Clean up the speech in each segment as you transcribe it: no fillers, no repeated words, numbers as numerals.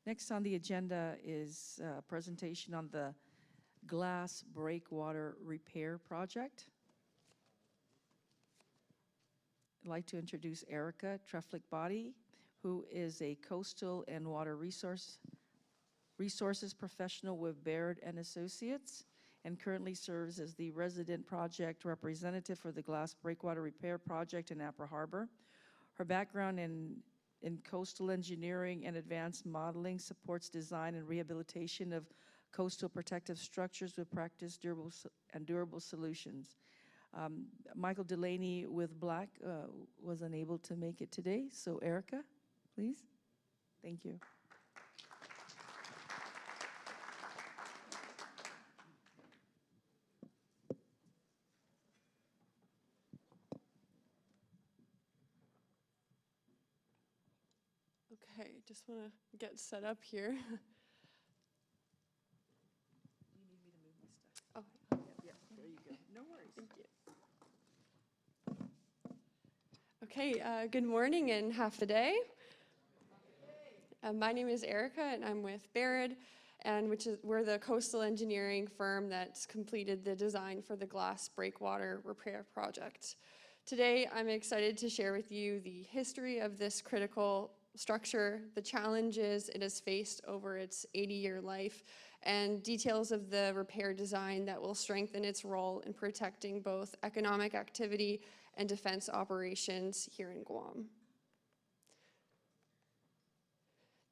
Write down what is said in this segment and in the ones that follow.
Next on the agenda is a presentation on the glass breakwater repair project. I'd like to introduce Erica Treflik-Body, who is a coastal and water resources professional with Baird and Associates, and currently serves as the resident project representative for the glass breakwater repair project in Apra Harbor. Her background in coastal engineering and advanced modeling supports design and rehabilitation of coastal protective structures with practiced durable solutions. Michael Delaney with Black was unable to make it today, so Erica, please. Thank you. Okay, just want to get set up here. Do you need me to move my stuff? Oh, Yeah, there you go. No worries. thank you. Okay, good morning and half a day. My name is Erica, and I'm with Baird, and we're the coastal engineering firm that's completed the design for the glass breakwater repair project. Today, I'm excited to share with you the history of this critical structure, the challenges it has faced over its 80-year life, and details of the repair design that will strengthen its role in protecting both economic activity and defense operations here in Guam.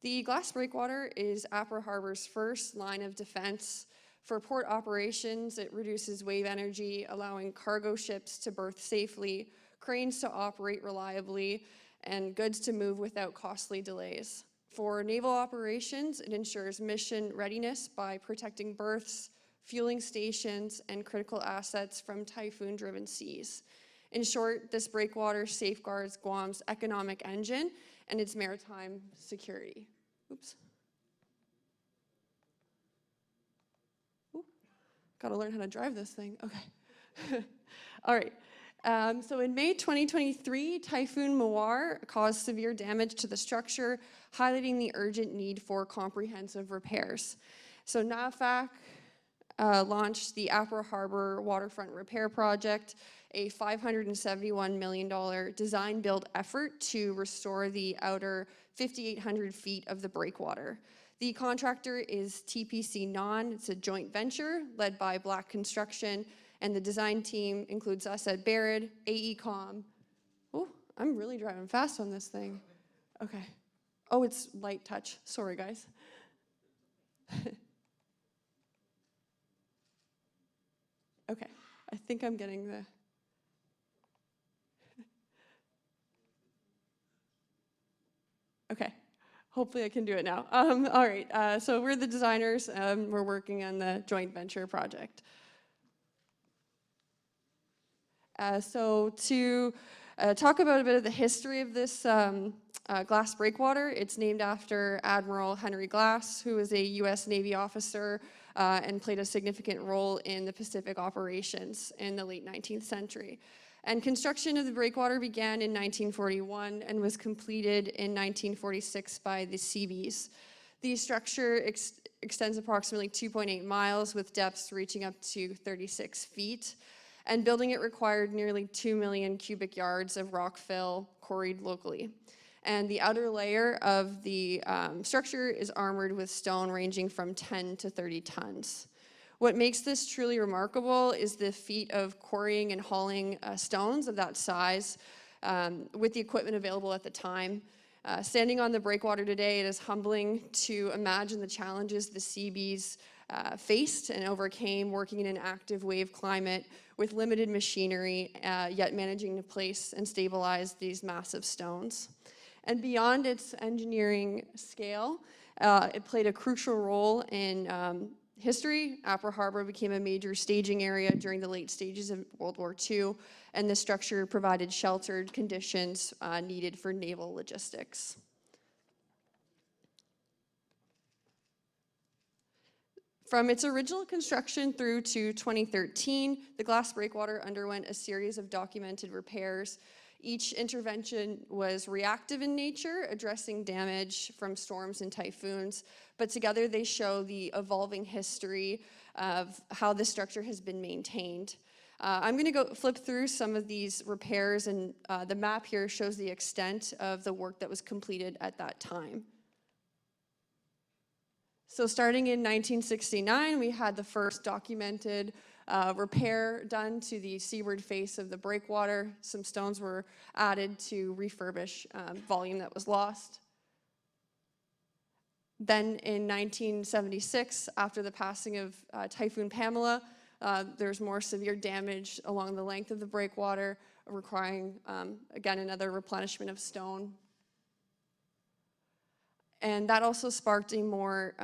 The glass breakwater is Apra Harbor's first line of defense. For port operations, it reduces wave energy, allowing cargo ships to berth safely, cranes to operate reliably, and goods to move without costly delays. For naval operations, it ensures mission readiness by protecting berths, fueling stations, and critical assets from typhoon-driven seas. In short, this breakwater safeguards Guam's economic engine and its maritime security. Oops. Ooh, gotta learn how to drive this thing. Okay. All right. So in May 2023, Typhoon Mawar caused severe damage to the structure, highlighting the urgent need for comprehensive repairs. So NAVFAC launched the Apra Harbor Waterfront Repair Project, a $571 million design-build effort to restore the outer 5,800 feet of the breakwater. The contractor is TPC Non. It's a joint venture led by Black Construction, and the design team includes us at Baird, AECOM. Oh, I'm really driving fast on this thing. Okay. Oh, it's light touch. Sorry, guys. Okay, I think I'm getting the... Okay, hopefully I can do it now. All right, so we're the designers. We're working on the joint venture project. So to talk about a bit of the history of this glass breakwater, it's named after Admiral Henry Glass, who was a U.S. Navy officer and played a significant role in the Pacific operations in the late 19th century. And construction of the breakwater began in 1941 and was completed in 1946 by the Seabees. The structure extends approximately 2.8 miles with depths reaching up to 36 feet. And building it required nearly 2 million cubic yards of rock fill quarried locally. And the outer layer of the structure is armored with stone ranging from 10 to 30 tons. What makes this truly remarkable is the feat of quarrying and hauling stones of that size with the equipment available at the time. Standing on the breakwater today, it is humbling to imagine the challenges the Seabees faced and overcame working in an active wave climate with limited machinery, yet managing to place and stabilize these massive stones. And beyond its engineering scale, it played a crucial role in history. Apra Harbor became a major staging area during the late stages of World War II, and this structure provided sheltered conditions needed for naval logistics. From its original construction through to 2013, the glass breakwater underwent a series of documented repairs. Each intervention was reactive in nature, addressing damage from storms and typhoons, but together they show the evolving history of how the structure has been maintained. I'm going to go flip through some of these repairs, and the map here shows the extent of the work that was completed at that time. So starting in 1969, we had the first documented repair done to the seaward face of the breakwater. Some stones were added to refurbish volume that was lost. Then in 1976, after the passing of Typhoon Pamela, there's more severe damage along the length of the breakwater, requiring, again, another replenishment of stone. And that also sparked a more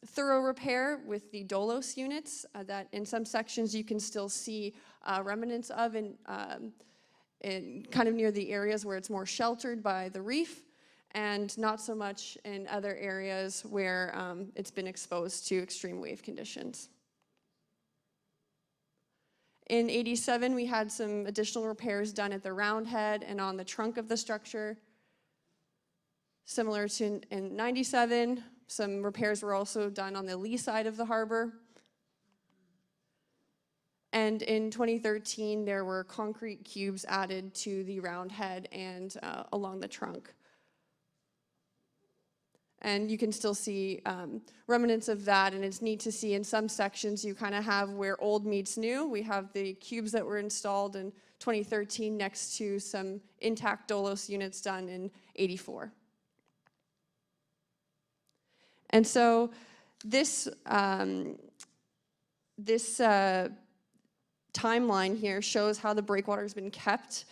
thorough repair with the Dolos units that in some sections you can still see remnants of in kind of near the areas where it's more sheltered by the reef, and not so much in other areas where it's been exposed to extreme wave conditions. In '87, we had some additional repairs done at the roundhead and on the trunk of the structure. Similar to in '97, some repairs were also done on the lee side of the harbor. And in 2013, there were concrete cubes added to the roundhead and along the trunk. And you can still see remnants of that, and it's neat to see in some sections you kind of have where old meets new. We have the cubes that were installed in 2013 next to some intact Dolos units done in '84. And so this timeline here shows how the breakwater has been kept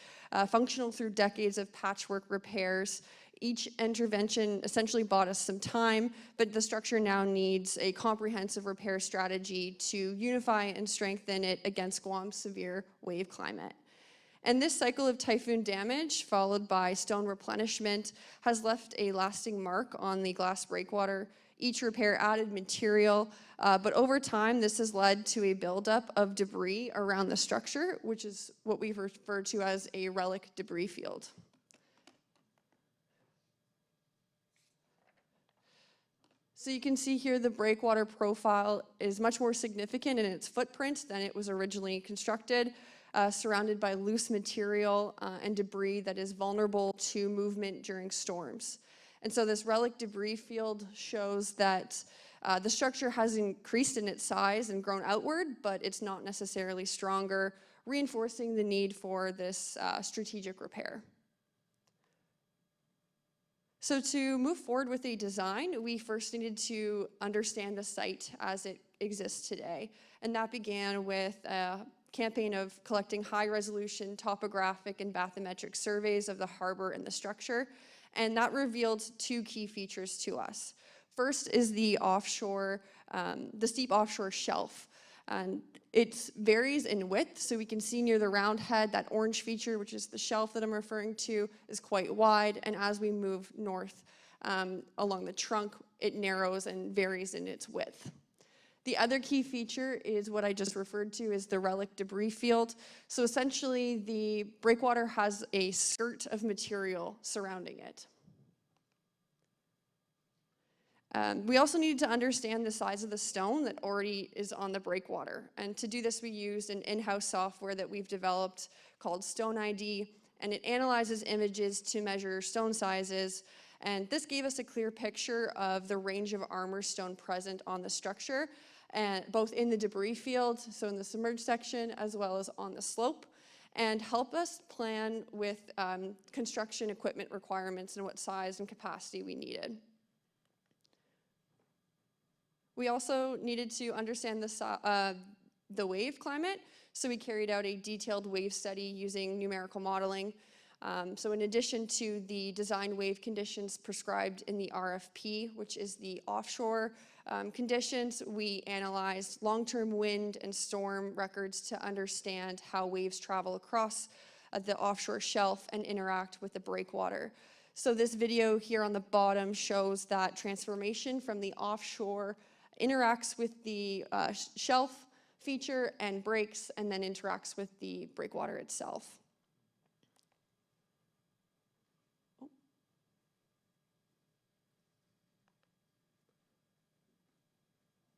functional through decades of patchwork repairs. Each intervention essentially bought us some time, but the structure now needs a comprehensive repair strategy to unify and strengthen it against Guam's severe wave climate. And this cycle of typhoon damage, followed by stone replenishment, has left a lasting mark on the glass breakwater. Each repair added material, but over time, this has led to a buildup of debris around the structure, which is what we refer to as a relic debris field. So you can see here the breakwater profile is much more significant in its footprint than it was originally constructed, surrounded by loose material and debris that is vulnerable to movement during storms. And so this relic debris field shows that the structure has increased in its size and grown outward, but it's not necessarily stronger, reinforcing the need for this strategic repair. So to move forward with a design, we first needed to understand the site as it exists today. And that began with a campaign of collecting high-resolution topographic and bathymetric surveys of the harbor and the structure. And that revealed two key features to us. First is the steep offshore shelf. And it varies in width, so we can see near the roundhead, that orange feature, which is the shelf that I'm referring to, is quite wide, and as we move north along the trunk, it narrows and varies in its width. The other key feature is what I just referred to as the relic debris field. So essentially, the breakwater has a skirt of material surrounding it. We also needed to understand the size of the stone that already is on the breakwater. And to do this, we used an in-house software that we've developed called Stone ID, and it analyzes images to measure stone sizes. And this gave us a clear picture of the range of armor stone present on the structure, and both in the debris field, so in the submerged section, as well as on the slope, and help us plan with construction equipment requirements and what size and capacity we needed. We also needed to understand the wave climate, so we carried out a detailed wave study using numerical modeling. So in addition to the design wave conditions prescribed in the RFP, which is the offshore conditions, we analyzed long-term wind and storm records to understand how waves travel across the offshore shelf and interact with the breakwater. So this video here on the bottom shows that transformation from the offshore interacts with the shelf feature and breaks, and then interacts with the breakwater itself.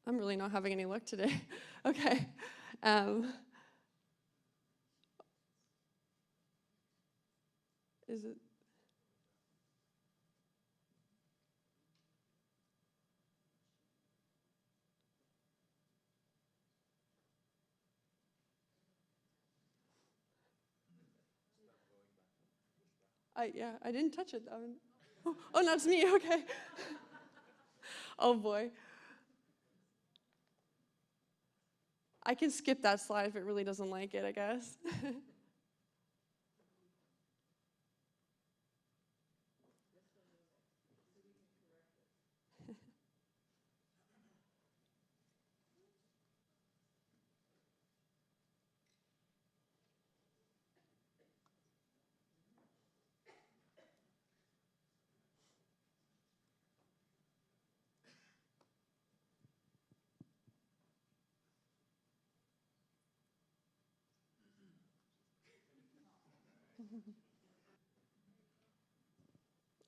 I'm really not having any luck today. Okay. Is it? Yeah, I didn't touch it. Oh, that's me, okay. Oh boy. I can skip that slide if it really doesn't like it, I guess.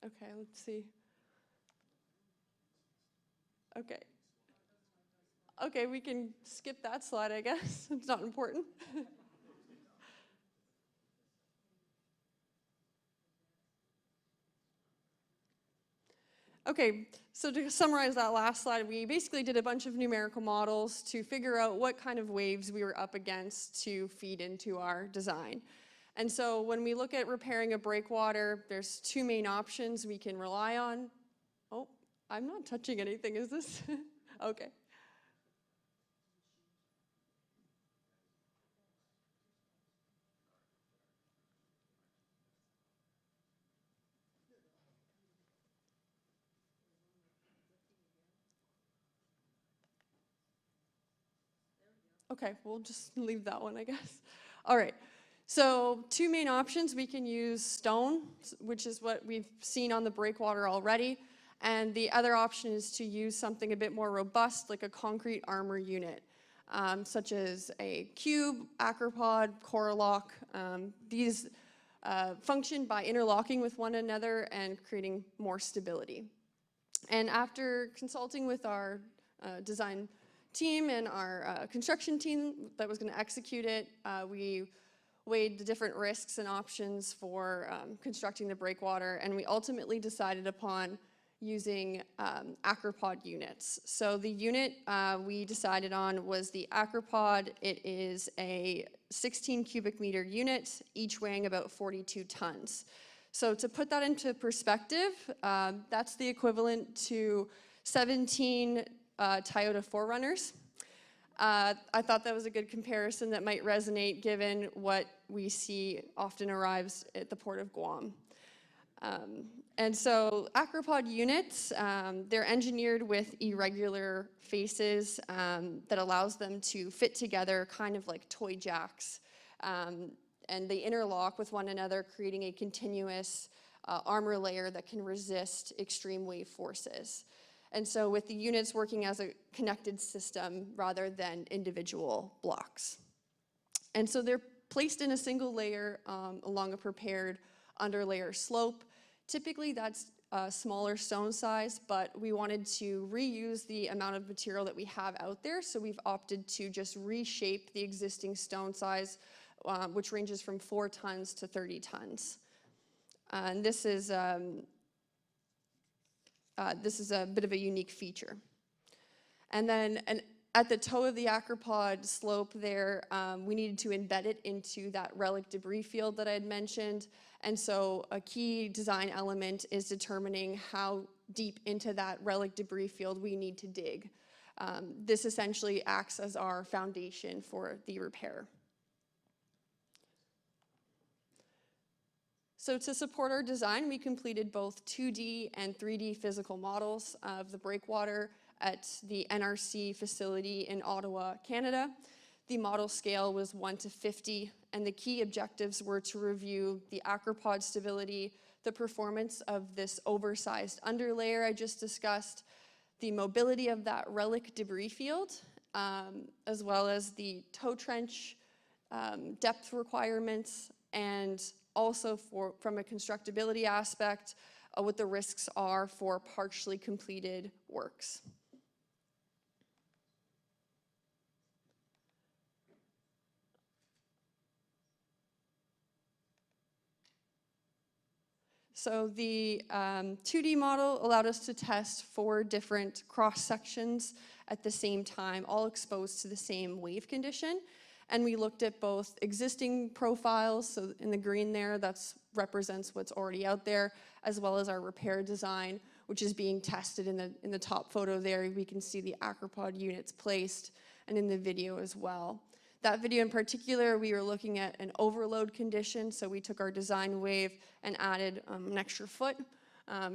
Okay, let's see. Okay. Okay, we can skip that slide, I guess. It's not important. Okay, so to summarize that last slide, we basically did a bunch of numerical models to figure out what kind of waves we were up against to feed into our design. And so when we look at repairing a breakwater, there's two main options we can rely on. Oh, I'm not touching anything, is this? Okay. Okay, we'll just leave that one, I guess. All right, so two main options. We can use stone, which is what we've seen on the breakwater already, and the other option is to use something a bit more robust, like a concrete armor unit, such as a cube, acropod, Coralock. These function by interlocking with one another and creating more stability. And after consulting with our design team and our construction team that was going to execute it, we weighed the different risks and options for constructing the breakwater, and we ultimately decided upon using acropod units. So the unit we decided on was the acropod. It is a 16 cubic meter unit, each weighing about 42 tons. So to put that into perspective, that's the equivalent to 17 Toyota 4Runners. I thought that was a good comparison that might resonate given what we see often arrives at the port of Guam. And so acropod units, they're engineered with irregular faces that allows them to fit together kind of like toy jacks. And they interlock with one another, creating a continuous armor layer that can resist extreme wave forces. And so with the units working as a connected system rather than individual blocks. And so they're placed in a single layer along a prepared underlayer slope. Typically that's a smaller stone size, but we wanted to reuse the amount of material that we have out there, so we've opted to just reshape the existing stone size, which ranges from 4 tons to 30 tons. And this is a bit of a unique feature. And then at the toe of the acropod slope there, we needed to embed it into that relic debris field that I had mentioned. And so a key design element is determining how deep into that relic debris field we need to dig. This essentially acts as our foundation for the repair. So to support our design, we completed both 2D and 3D physical models of the breakwater at the NRC facility in Ottawa, Canada. The model scale was 1 to 50, and the key objectives were to review the acropod stability, the performance of this oversized underlayer I just discussed, the mobility of that relic debris field, as well as the toe trench depth requirements, and also from a constructability aspect, what the risks are for partially completed works. So the 2D model allowed us to test 4 different cross sections at the same time, all exposed to the same wave condition. And we looked at both existing profiles, so in the green there, that represents what's already out there, as well as our repair design, which is being tested in the top photo there. We can see the Acropod units placed, and in the video as well. That video in particular, we were looking at an overload condition, so we took our design wave and added an extra foot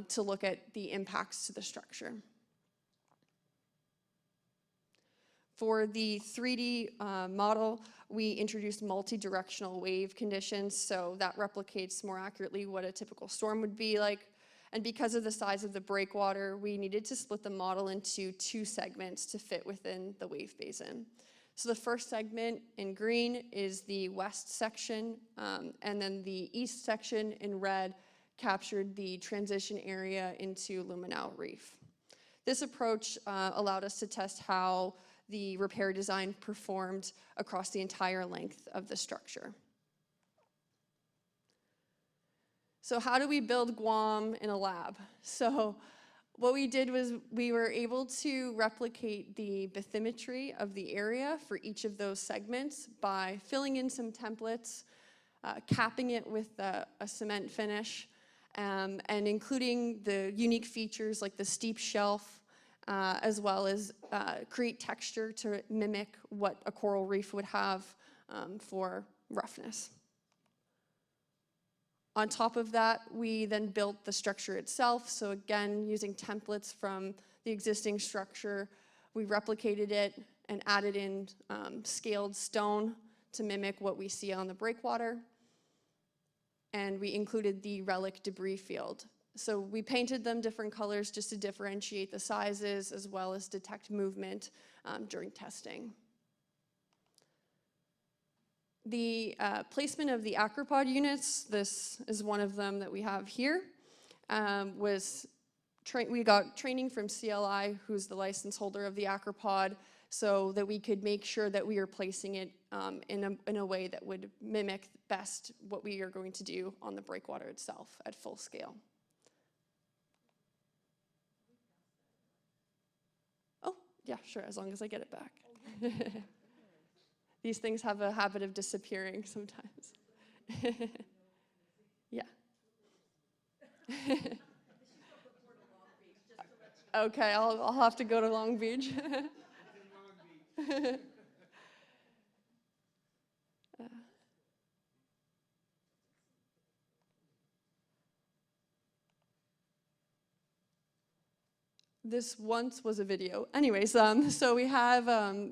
to look at the impacts to the structure. For the 3D model, we introduced multi-directional wave conditions, so that replicates more accurately what a typical storm would be like. And because of the size of the breakwater, we needed to split the model into 2 segments to fit within the wave basin. So the first segment in green is the west section, and then the east section in red captured the transition area into Luminal Reef. This approach allowed us to test how the repair design performed across the entire length of the structure. So how do we build Guam in a lab? So what we did was we were able to replicate the bathymetry of the area for each of those segments by filling in some templates, capping it with a cement finish, and including the unique features like the steep shelf, as well as create texture to mimic what a coral reef would have for roughness. On top of that, we then built the structure itself. So again, using templates from the existing structure, we replicated it and added in scaled stone to mimic what we see on the breakwater. And we included the relic debris field. So we painted them different colors just to differentiate the sizes as well as detect movement during testing. The placement of the Acropod units, this is one of them that we have here, we got training from CLI, who's the license holder of the Acropod, so that we could make sure that we are placing it in a way that would mimic best what we are going to do on the breakwater itself at full scale. Oh, yeah, sure, as long as I get it back. These things have a habit of disappearing sometimes. Yeah. Okay, I'll have to go to Long Beach. This once was a video. Anyways, so we have,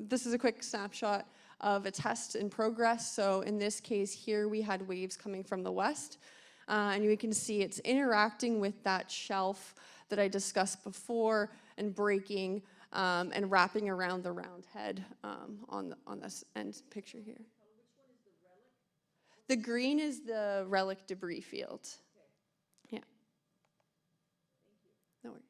this is a quick snapshot of a test in progress. So in this case here, we had waves coming from the west. And you can see it's interacting with that shelf that I discussed before and breaking and wrapping around the round head on this end picture here. Which one is the relic? The green is the relic debris field. Okay. Yeah. Thank you. No worries.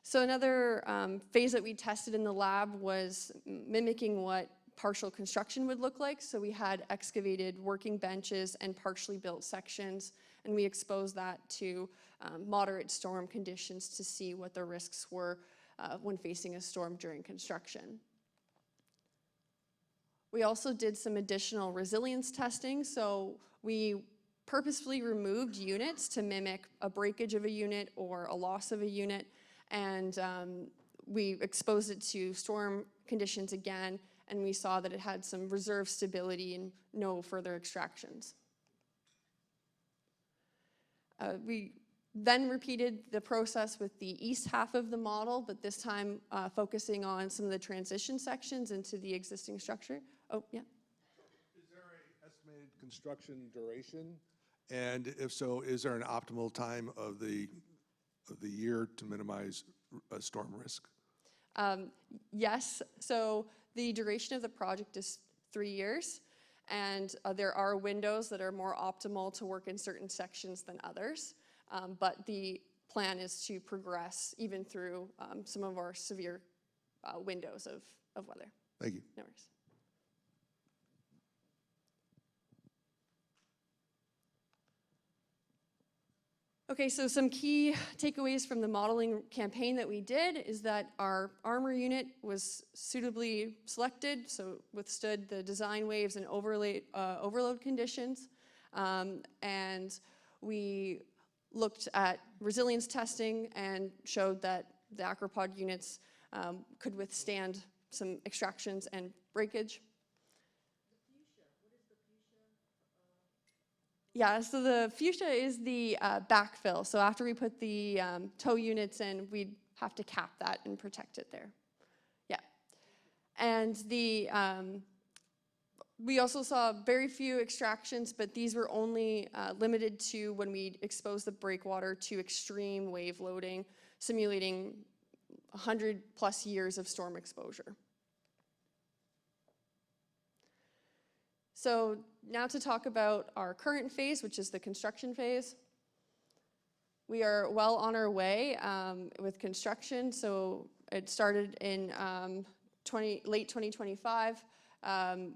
So another phase that we tested in the lab was mimicking what partial construction would look like. So we had excavated working benches and partially built sections, and we exposed that to moderate storm conditions to see what the risks were when facing a storm during construction. We also did some additional resilience testing. So we purposefully removed units to mimic a breakage of a unit or a loss of a unit, and we exposed it to storm conditions again, and we saw that it had some reserve stability and no further extractions. We then repeated the process with the east half of the model, but this time focusing on some of the transition sections into the existing structure. Oh, yeah. Is there an estimated construction duration? And if so, is there an optimal time of the year to minimize storm risk? Yes, so the duration of the project is 3 years, and there are windows that are more optimal to work in certain sections than others, but the plan is to progress even through some of our severe windows of weather. Thank you. No worries. Okay, so some key takeaways from the modeling campaign that we did is that our armor unit was suitably selected, so withstood the design waves and overload conditions. And we looked at resilience testing and showed that the acropod units could withstand some extractions and breakage. Yeah, so the fuchsia is the backfill. So after we put the tow units in, we'd have to cap that and protect it there. Yeah. And we also saw very few extractions, but these were only limited to when we exposed the breakwater to extreme wave loading, simulating 100+ years of storm exposure. So now to talk about our current phase, which is the construction phase. We are well on our way with construction. So it started in late 2025.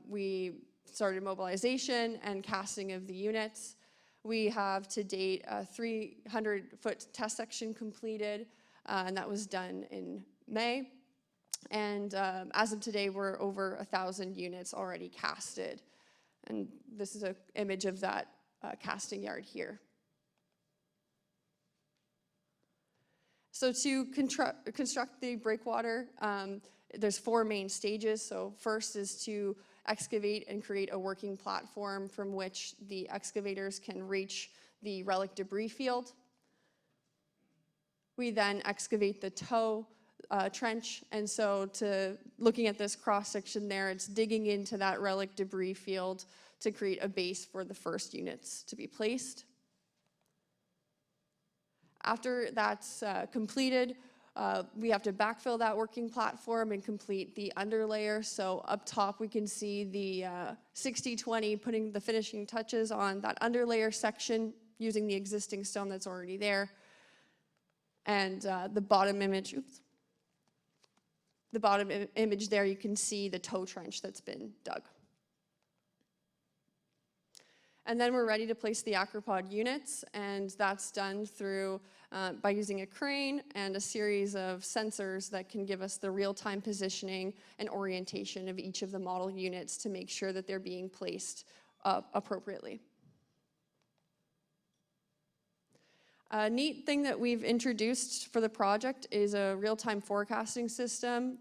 We started mobilization and casting of the units. We have to date a 300-foot test section completed, and that was done in May. And as of today, we're over 1,000 units already casted. And this is an image of that casting yard here. So to construct the breakwater, there's 4 main stages. So first is to excavate and create a working platform from which the excavators can reach the relic debris field. We then excavate the tow trench, and so looking at this cross section there, it's digging into that relic debris field to create a base for the first units to be placed. After that's completed, we have to backfill that working platform and complete the underlayer. So up top we can see the 60-20 putting the finishing touches on that underlayer section using the existing stone that's already there. And the bottom image, the bottom image there, you can see the tow trench that's been dug. And then we're ready to place the acropod units, and that's done through by using a crane and a series of sensors that can give us the real-time positioning and orientation of each of the model units to make sure that they're being placed appropriately. A neat thing that we've introduced for the project is a real-time forecasting system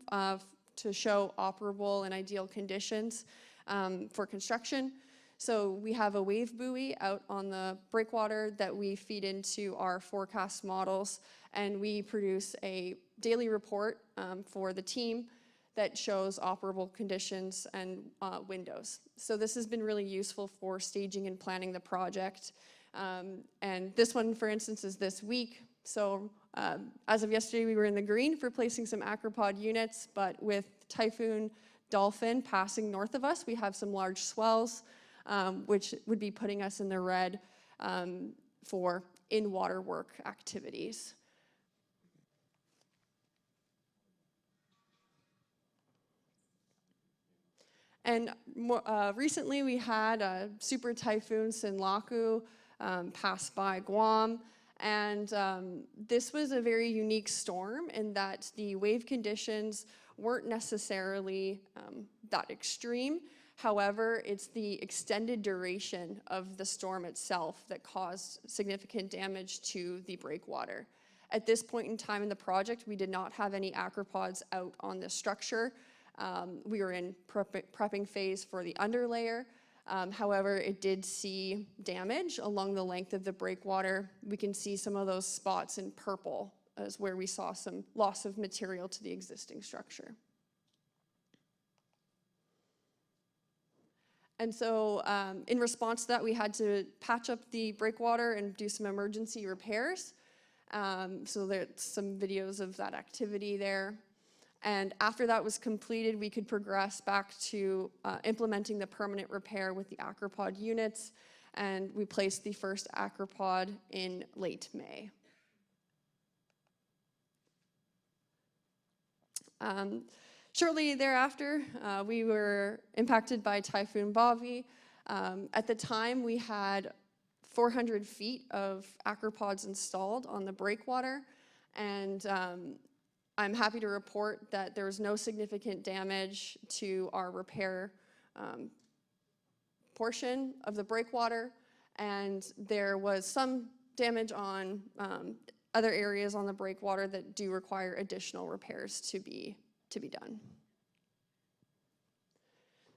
to show operable and ideal conditions for construction. So we have a wave buoy out on the breakwater that we feed into our forecast models, and we produce a daily report for the team that shows operable conditions and windows. So this has been really useful for staging and planning the project. And this one, for instance, is this week. So as of yesterday, we were in the green for placing some acropod units, but with Typhoon Dolphin passing north of us, we have some large swells, which would be putting us in the red for in-water work activities. And recently we had a super typhoon Sinlaku pass by Guam, and this was a very unique storm in that the wave conditions weren't necessarily that extreme. However, it's the extended duration of the storm itself that caused significant damage to the breakwater. At this point in time in the project, we did not have any acropods out on the structure. We were in prepping phase for the underlayer. However, it did see damage along the length of the breakwater. We can see some of those spots in purple as where we saw some loss of material to the existing structure. And so in response to that, we had to patch up the breakwater and do some emergency repairs. So there's some videos of that activity there. And after that was completed, we could progress back to implementing the permanent repair with the acropod units. And we placed the first acropod in late May. Shortly thereafter, we were impacted by Typhoon Bobby. At the time, we had 400 feet of acropods installed on the breakwater, and I'm happy to report that there was no significant damage to our repair portion of the breakwater, and there was some damage on other areas on the breakwater that do require additional repairs to be done.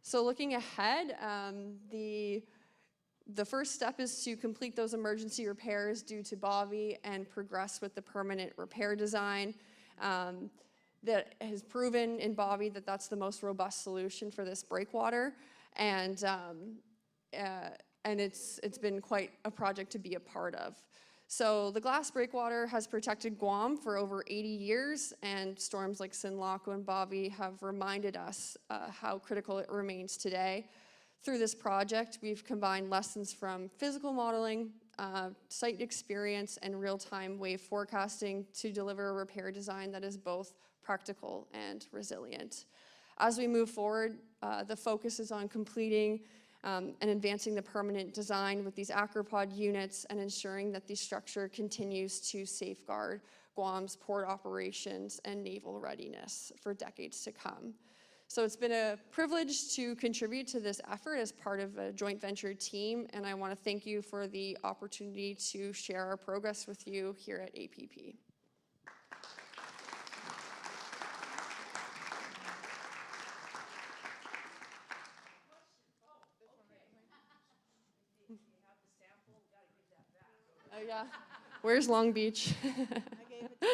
So looking ahead, the first step is to complete those emergency repairs due to Bobby and progress with the permanent repair design. That has proven in Bobby that that's the most robust solution for this breakwater, and it's been quite a project to be a part of. So the glass breakwater has protected Guam for over 80 years, and storms like Sinlaku and Bobby have reminded us how critical it remains today. Through this project, we've combined lessons from physical modeling, site experience, and real-time wave forecasting to deliver a repair design that is both practical and resilient. As we move forward, the focus is on completing and advancing the permanent design with these acropod units and ensuring that the structure continues to safeguard Guam's port operations and naval readiness for decades to come. So it's been a privilege to contribute to this effort as part of a joint venture team, and I want to thank you for the opportunity to share our progress with you here at APP. Oh yeah, where's Long Beach? I gave it to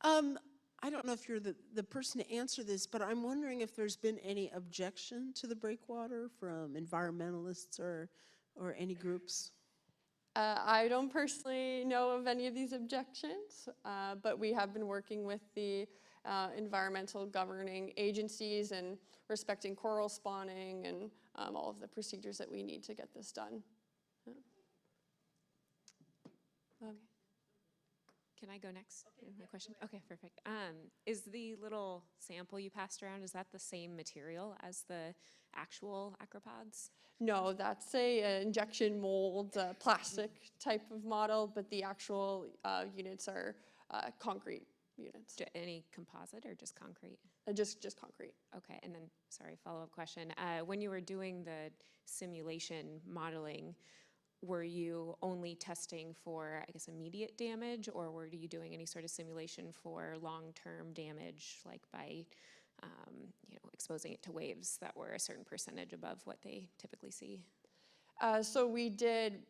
Karen. I don't know if you're the person to answer this, but I'm wondering if there's been any objection to the breakwater from environmentalists or any groups? I don't personally know of any of these objections, but we have been working with the environmental governing agencies and respecting coral spawning and all of the procedures that we need to get this done. Yeah. Okay. Can I go next? My question? Okay, perfect. Is the little sample you passed around, is that the same material as the actual acropods? No, that's a injection mold plastic type of model, but the actual units are concrete units. Any composite or just concrete? Just concrete. Okay, and then, sorry, follow-up question. When you were doing the simulation modeling, were you only testing for, I guess, immediate damage, or were you doing any sort of simulation for long-term damage, like by, exposing it to waves that were a certain percentage above what they typically see? So we did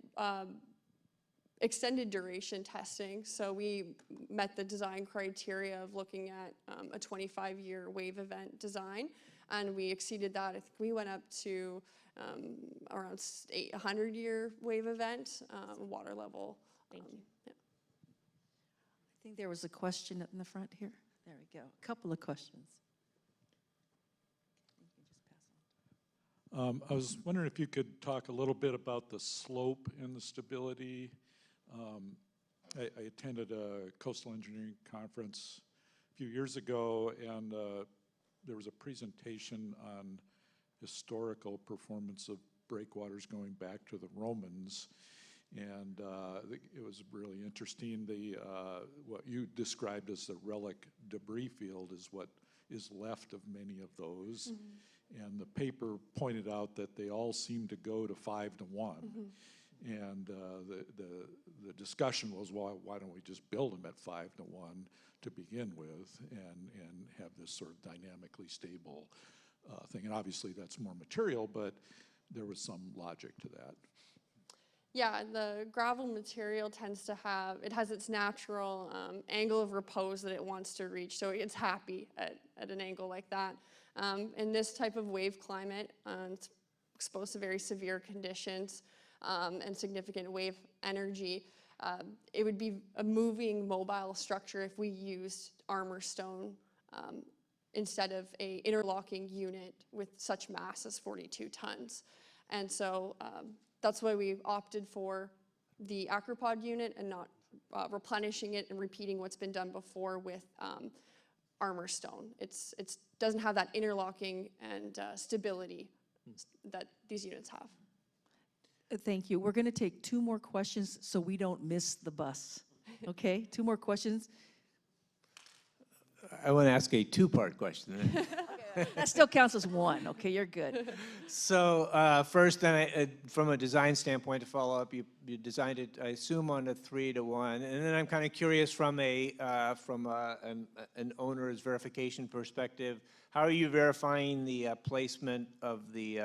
extended duration testing. So we met the design criteria of looking at a 25-year wave event design, and we exceeded that. I think we went up to around 100-year wave event water level. Thank you. Yeah. I think there was a question in the front here. There we go. A couple of questions. I was wondering if you could talk a little bit about the slope and the stability. I attended a coastal engineering conference a few years ago, and there was a presentation on historical performance of breakwaters going back to the Romans, and it was really interesting. What you described as the relic debris field is what is left of many of those. Mm-hmm. And the paper pointed out that they all seem to go to 5 to 1. Mm-hmm. And the discussion was, well, why don't we just build them at 5 to 1 to begin with and have this sort of dynamically stable thing. And obviously that's more material, but there was some logic to that. Yeah, the gravel material tends to have, it has its natural angle of repose that it wants to reach, so it's happy at an angle like that. In this type of wave climate, it's exposed to very severe conditions and significant wave energy. It would be a moving mobile structure if we used armor stone instead of a interlocking unit with such mass as 42 tons. And so that's why we opted for the acropod unit and not replenishing it and repeating what's been done before with armor stone. It doesn't have that interlocking and stability that these units have. Thank you. We're going to take 2 more questions so we don't miss the bus. Okay, 2 more questions. I want to ask a two-part question. That still counts as 1. Okay, you're good. So first, then, from a design standpoint, to follow up, you designed it, I assume, on a 3-to-1, and then I'm kind of curious from an owner's verification perspective. How are you verifying the placement of the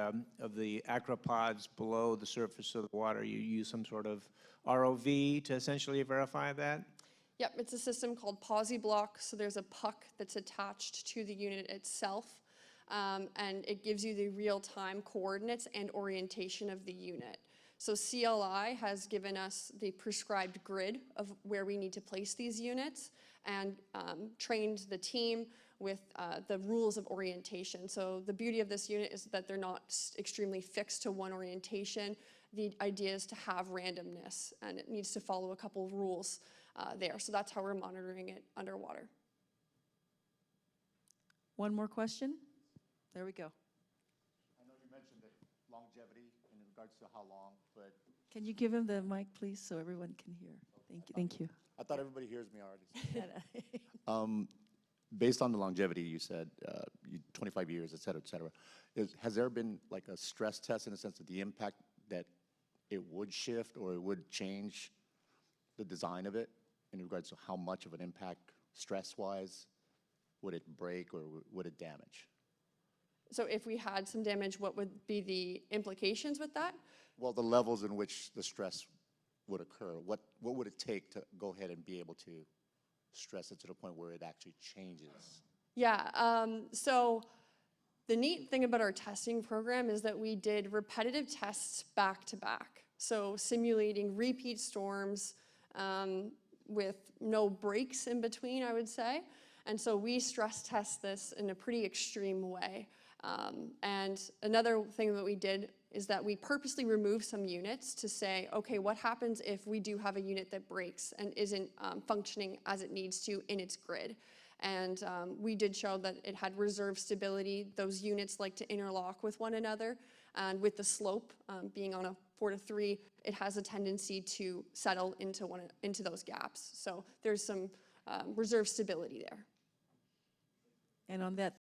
acropods below the surface of the water? You use some sort of ROV to essentially verify that? Yep, it's a system called PosiBlock. So there's a puck that's attached to the unit itself, and it gives you the real-time coordinates and orientation of the unit. So CLI has given us the prescribed grid of where we need to place these units and trained the team with the rules of orientation. So the beauty of this unit is that they're not extremely fixed to one orientation. The idea is to have randomness, and it needs to follow a couple of rules there. So that's how we're monitoring it underwater. 1 more question? There we go. I know you mentioned the longevity in regards to how long, but Can you give him the mic, please, so everyone can hear? Thank you. Thank you. I thought everybody hears me already. Based on the longevity, you said 25 years, et cetera, has there been like a stress test in the sense of the impact that it would shift or it would change the design of it in regards to how much of an impact stress-wise would it break or would it damage? So if we had some damage, what would be the implications with that? Well, the levels in which the stress would occur, what would it take to go ahead and be able to stress it to the point where it actually changes? Yeah, so the neat thing about our testing program is that we did repetitive tests back to back. So simulating repeat storms with no breaks in between, I would say. And so we stress test this in a pretty extreme way. And another thing that we did is that we purposely removed some units to say, okay, what happens if we do have a unit that breaks and isn't functioning as it needs to in its grid? And we did show that it had reserve stability. Those units like to interlock with one another. And with the slope being on a 4-to-3, it has a tendency to settle into those gaps. So there's some reserve stability there. And on that